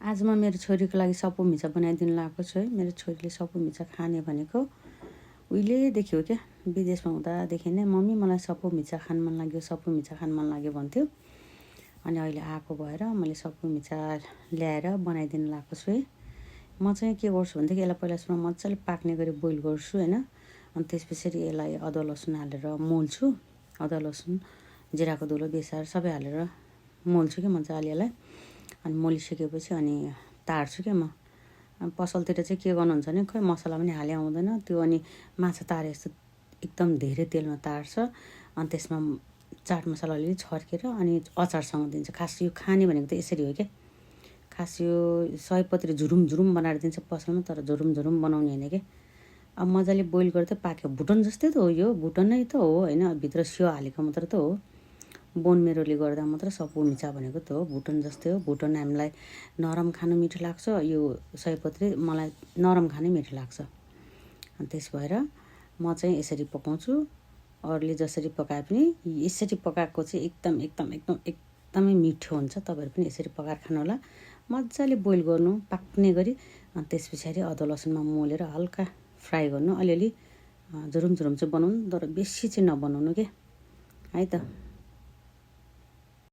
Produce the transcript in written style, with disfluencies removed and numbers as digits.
आज म मेरो छोरीको लागि सपु मिचा बनाइदिनु लगाएको छु है। मेरो छोरीले सपु मिचा खाने भनेको उहिलेदेखि हो क्या। विदेशमा हुँदादेखि नै मम्मी मलाई सपु मिचा खान मन लाग्यो, सपु मिचा खान मन लाग्यो भन्थ्यो। अनि अहिले आएको भएर मैले सपु मिचा ल्याएर बनाइदिनु लगाएको छु है। म चाहिँ के गर्छु भनेदेखि यसलाई पहिला सुरु मजाले पाक्ने गरी बोइल गर्छु हैन। अनि त्यसपछि यसलाई अदुवा लसुन हालेर मोल्छु। अदुवा लसुन, जिराको धुलो, बेसार सबै हालेर मोल्छु कि मजाले यसलाई। अनि मोलिसकेपछि अनि तार्छु क्या म। पसलतिर चाहिँ के गर्नुहुन्छ भने खै मसला पनि हाले आउँदैन त्यो, अनि माछा तारे जस्तो एकदम धेरै तेलमा तार्छ। अनि त्यसमा चाट मसला अलिअलि छर्केर अनि अचारसँग दिन्छ। खास यो खाने भनेको त यसरी हो क्या। खास यो सयपत्री झुरुम झुरुम बनाएर दिन्छ पसलमा, तर झुरुम झुरुम बनाउने होइन क्या। अब मजाले बोइल गर्दै पाक्यो। भुटन जस्तै त हो यो, भुटन नै त हो होइन। भित्र सियो हालेको मात्र त हो। बोन मेरोले गर्दा मात्र सपु मिचा भनेको त हो, भुटन जस्तै हो। भुटन हामीलाई नरम खानु मिठो लाग्छ, यो सयपत्री मलाई नरम खानै मिठो लाग्छ। अनि त्यस भएर म चाहिँ यसरी पकाउँछु। अरूले जसरी पकाए पनि यसरी पकाएको चाहिँ एकदमै मिठो हुन्छ। तपाईँहरू पनि यसरी पकाएर खानु होला। मजाले बोइल गर्नु पाक्ने गरी। अनि त्यस पछाडि अदुवा लसुनमा मोलेर हल्का फ्राई गर्नु। अलिअलि झुरुम झुरुम चाहिँ बनाउनु, तर बेसी चाहिँ नबनाउनु के है त।